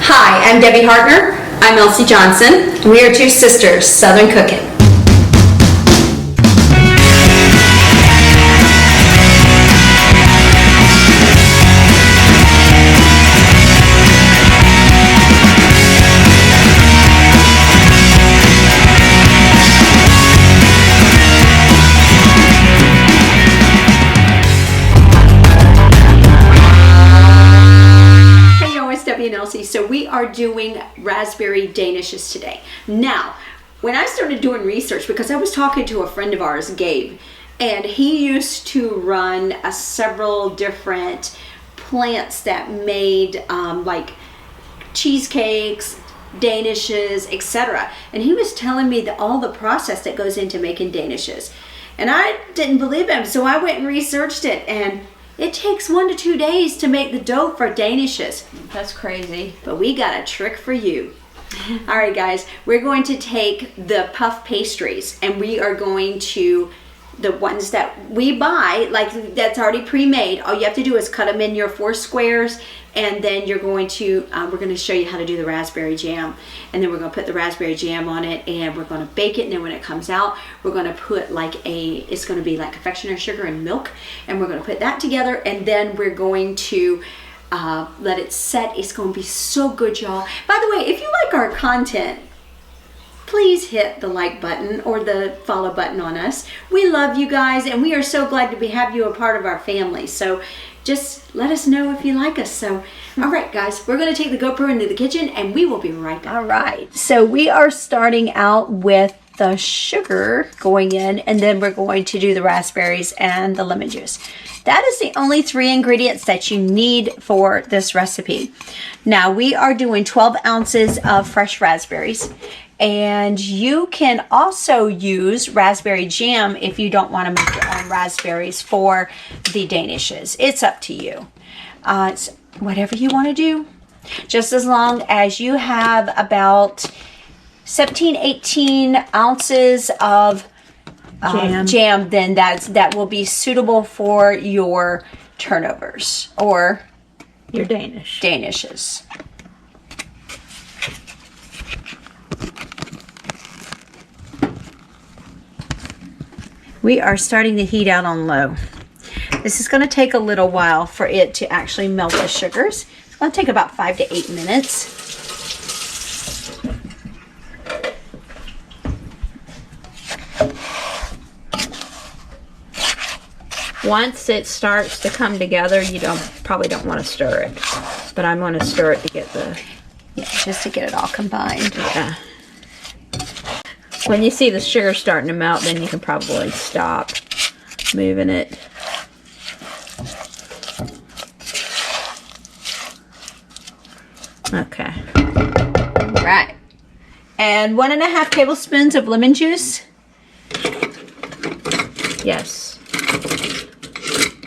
Hi, I'm Debbie Hartner. I'm Elsie Johnson. We are two sisters, Southern Cooking. And Elsie. So we are doing raspberry danishes today. Now, when I started doing research, because I was talking to a friend of ours, Gabe, and he used to run several different plants that made like cheesecakes, danishes, etc. And he was telling me that all the process that goes into making danishes. And I didn't believe him, so I went and researched it, and it takes 1 to 2 days to make the dough for danishes. That's crazy. But we got a trick for you. All right, guys, we're going to take the puff pastries, and we are going to, the ones that we buy, like that's already pre-made, all you have to do is cut them in your 4 squares, and then you're going to, we're going to show you how to do the raspberry jam. And then we're going to put the raspberry jam on it, and we're going to bake it, and then when it comes out, we're going to put like it's going to be like confectioner sugar and milk, and we're going to put that together, and then we're going to let it set. It's going to be so good, y'all. By the way, if you like our content, please hit the like button or the follow button on us. We love you guys, and we are so glad to have you a part of our family. So just let us know if you like us. So, all right, guys, we're going to take the GoPro into the kitchen, and we will be right back. All right, so we are starting out with the sugar going in, and then we're going to do the raspberries and the lemon juice. That is the only 3 ingredients that you need for this recipe. Now, we are doing 12 ounces of fresh raspberries. And you can also use raspberry jam if you don't want to make your own raspberries for the danishes. It's up to you. It's whatever you want to do. Just as long as you have about 17, 18 ounces of jam, then that will be suitable for your turnovers or your danishes. We are starting the heat out on low. This is going to take a little while for it to actually melt the sugars. It's going to take about 5 to 8 minutes. Once it starts to come together, you probably don't want to stir it. But I'm going to stir it to get just to get it all combined. Yeah. When you see the sugar starting to melt, then you can probably stop moving it. Okay. All right. And 1.5 tablespoons of lemon juice. Yes.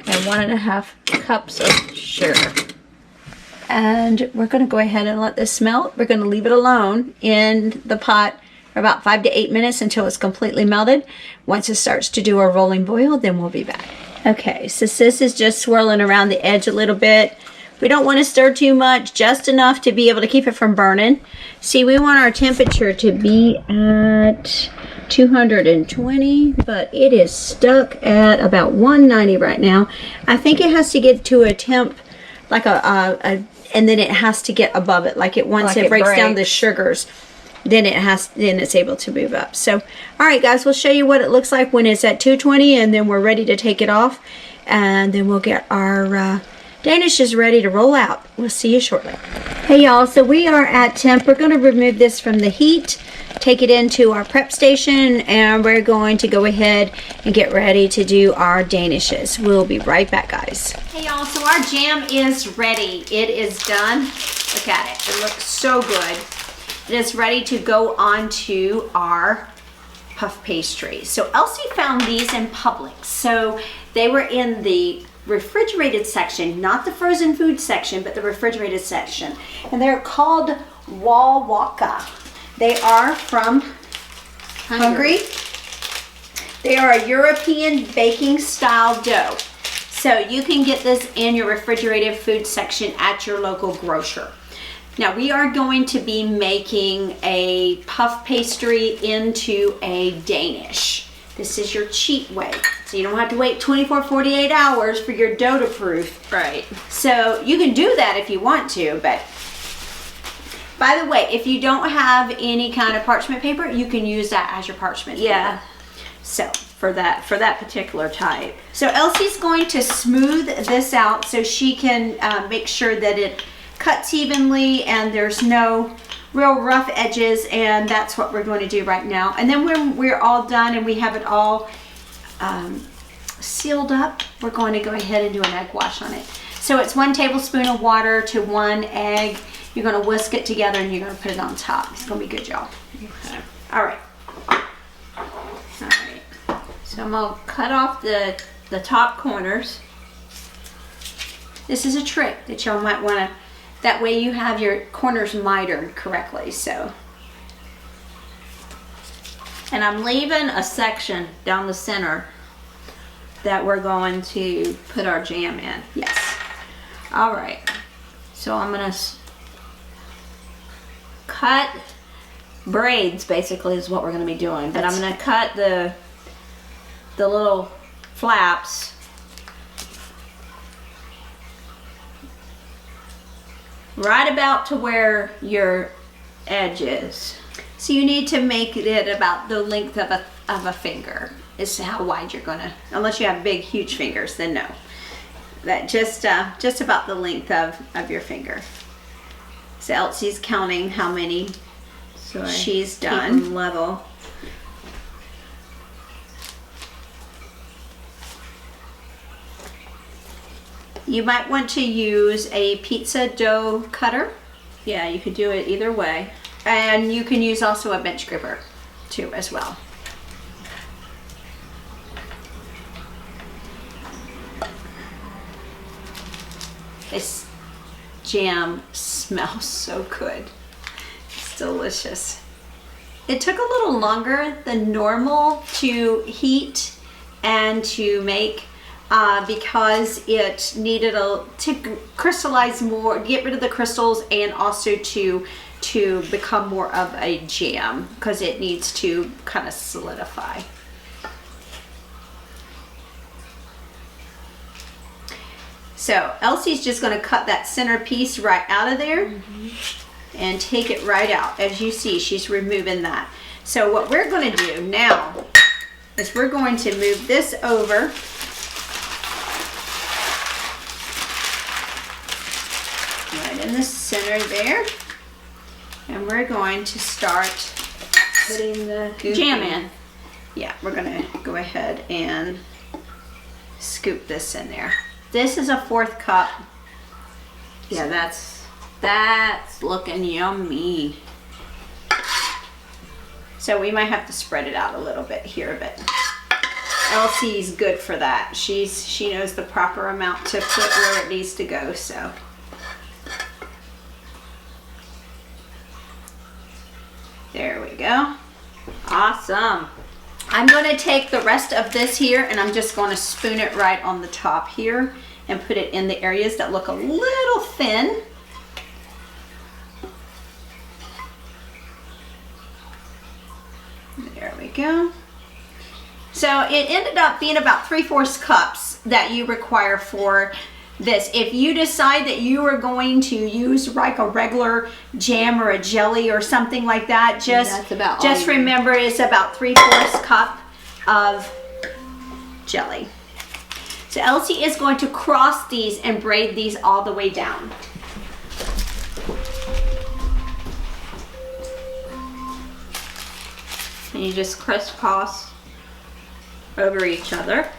And 1.5 cups of sugar. And we're going to go ahead and let this melt. We're going to leave it alone in the pot for about 5 to 8 minutes until it's completely melted. Once it starts to do a rolling boil, then we'll be back. Okay, so Sis is just swirling around the edge a little bit. We don't want to stir too much, just enough to be able to keep it from burning. See, we want our temperature to be at 220, but it is stuck at about 190 right now. I think it has to get to a temp like and then it has to get above it, like once it breaks down the sugars. Then it's able to move up. So, all right, guys, we'll show you what it looks like when it's at 220, and then we're ready to take it off, and then we'll get our danishes ready to roll out. We'll see you shortly. Hey, y'all, so we are at temp. We're going to remove this from the heat, take it into our prep station, and we're going to go ahead and get ready to do our danishes. We'll be right back, guys. Hey, y'all, so our jam is ready. It is done. Look at it. It looks so good. It is ready to go onto our puff pastry. So Elsie found these in Publix. So they were in the refrigerated section, not the frozen food section, but the refrigerated section. And they're called Welwalka. They are from Hungary. They are a European baking style dough. So you can get this in your refrigerated food section at your local grocer. Now we are going to be making a puff pastry into a Danish. This is your cheat way. So you don't have to wait 24, 48 hours for your dough to proof. Right. So you can do that if you want to, but by the way, if you don't have any kind of parchment paper, you can use that as your parchment paper. So For that particular type. So Elsie's going to smooth this out so she can make sure that it cuts evenly and there's no real rough edges, and that's what we're going to do right now. And then when we're all done and we have it all sealed up, we're going to go ahead and do an egg wash on it. So it's 1 tablespoon of water to 1 egg. You're going to whisk it together and you're going to put it on top. It's going to be good, y'all. Okay. All right. So I'm going to cut off the top corners. This is a trick that y'all might want to, that way you have your corners mitered correctly. So, And I'm leaving a section down the center that we're going to put our jam in. yes. All right. So I'm going to cut braids, basically, is what we're going to be doing. But I'm going to cut the little flaps right about to where your edge is. So you need to make it about the length of a finger is how wide you're gonna, unless you have big, huge fingers, then no. That just about the length of your finger. So Elsie's counting how many So she's keep done. them level. You might want to use a pizza dough cutter, Yeah, you could do it either way. and you can use also a bench gripper too as well. This jam smells so good. It's delicious. It took a little longer than normal to heat and to make because it needed to crystallize more, get rid of the crystals, and also to become more of a jam because it needs to kind of solidify. So Elsie's just going to cut that center piece right out of there and take it right out. As you see, she's removing that. So what we're going to do now is we're going to move this over. Right in the center there. And we're going to start Putting the jam in. Yeah, we're going to go ahead and scoop this in there. This is a 4th cup. Yeah, that's looking yummy. So we might have to spread it out a little bit here, but Elsie's good for that. She knows the proper amount to put where it needs to go, so. There we go. Awesome. I'm going to take the rest of this here and I'm just going to spoon it right on the top here and put it in the areas that look a little thin. There we go. So it ended up being about 3/4 cups that you require for this. If you decide that you are going to use like a regular jam or a jelly or something like that, That's about just all you need. remember it's about 3/4 cup of jelly. So Elsie is going to cross these and braid these all the way down. And you just crisscross over each other.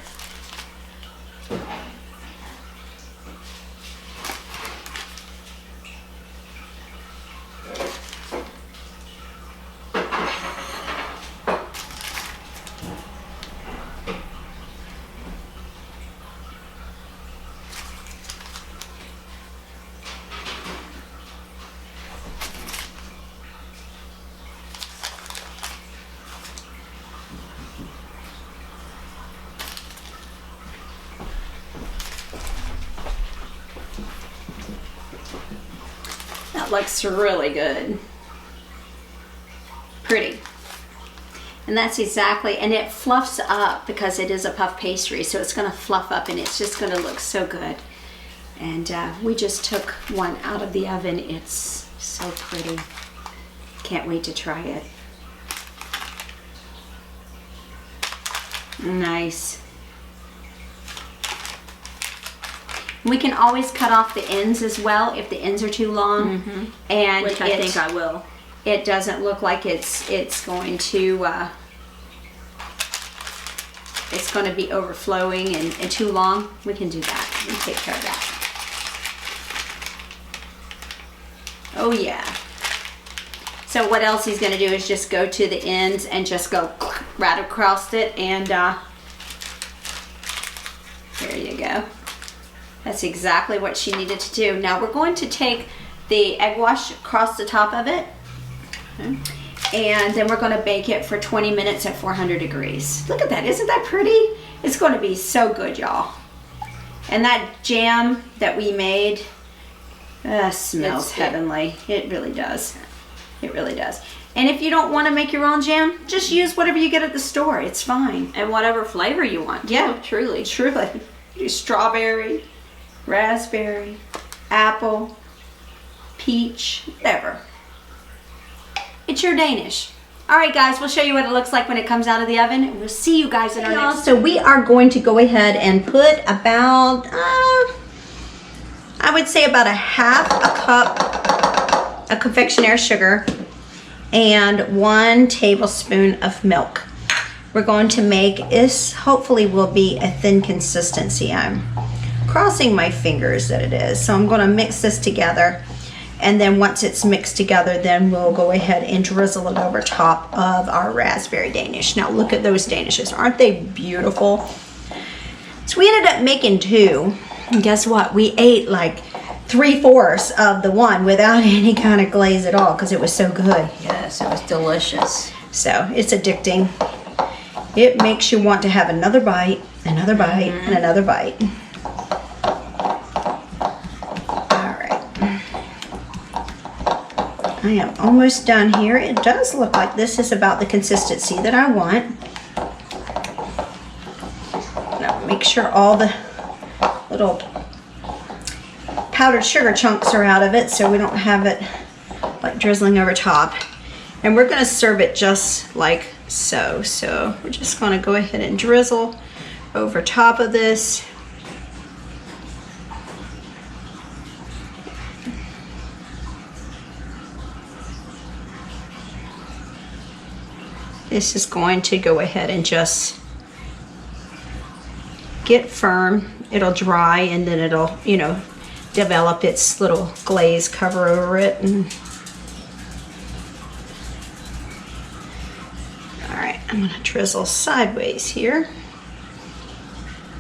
That looks really good. Pretty. And that's exactly, and it fluffs up because it is a puff pastry, so it's gonna fluff up and it's just gonna look so good. And we just took one out of the oven. It's so pretty. Can't wait to try it. Nice. We can always cut off the ends as well if the ends are too long. Mm-hmm. And which I think I will. It doesn't look like it's going to be overflowing and too long. We can do that. We can take care of that. Oh yeah. So what else he's going to do is just go to the ends and just go right across it, and there you go. That's exactly what she needed to do. Now we're going to take the egg wash across the top of it, and then we're going to bake it for 20 minutes at 400 degrees. Look at that. Isn't that pretty? It's going to be so good, y'all. And that jam that we made smells heavenly. It really does. It really does. And if you don't want to make your own jam, just use whatever you get at the store. It's fine. And whatever flavor you want. Yeah, truly. Truly. Do strawberry, raspberry, apple, peach, whatever. It's your Danish. All right, guys, we'll show you what it looks like when it comes out of the oven. And we'll see you guys in our next. So we are going to go ahead and put about, I would say about a half a cup of confectionery sugar and 1 tablespoon of milk. We're going to make this, hopefully will be a thin consistency. I'm crossing my fingers that it is. So I'm going to mix this together, and then once it's mixed together, then we'll go ahead and drizzle it over top of our raspberry Danish. Now look at those danishes. Aren't they beautiful? So we ended up making 2, and guess what? We ate like 3/4 of the one without any kind of glaze at all because it was so good. Yes, it was delicious. So it's addicting. It makes you want to have another bite, and another bite. All right. I am almost done here. It does look like this is about the consistency that I want. Now make sure all the little powdered sugar chunks are out of it so we don't have it like drizzling over top. And we're going to serve it just like so. So we're just going to go ahead and drizzle over top of this. This is going to go ahead and just get firm. It'll dry, and then it'll, you know, develop its little glaze cover over it. And I'm going to drizzle sideways here.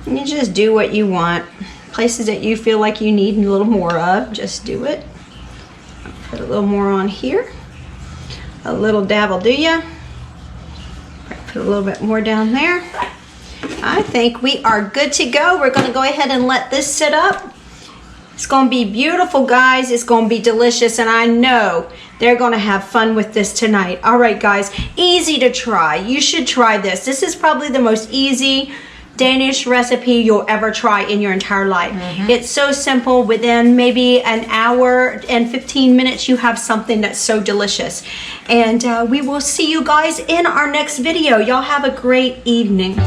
And you just do what you want. Places that you feel like you need a little more of, just do it. I'll put a little more on here. A little dab will do ya. Put a little bit more down there. I think we are good to go. We're going to go ahead and let this sit up. It's going to be beautiful, guys. It's going to be delicious, and I know they're going to have fun with this tonight. All right, guys, easy to try. You should try this. This is probably the most easy Danish recipe you'll ever try in your entire life. It's so simple. Within maybe an hour and 15 minutes, you have something that's so delicious. And we will see you guys in our next video. Y'all have a great evening.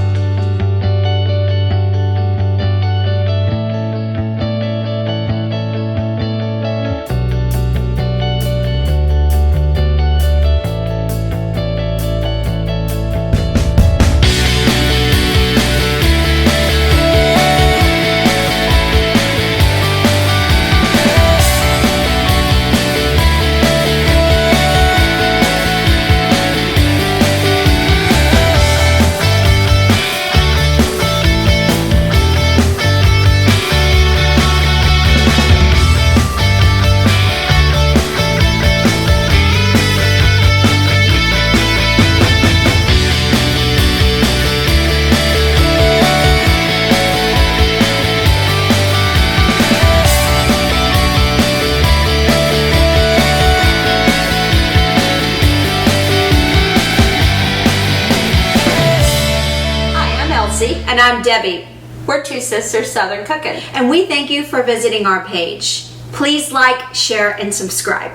And I'm Debbie. We're two sisters Southern cooking. And we thank you for visiting our page. Please like, share, and subscribe.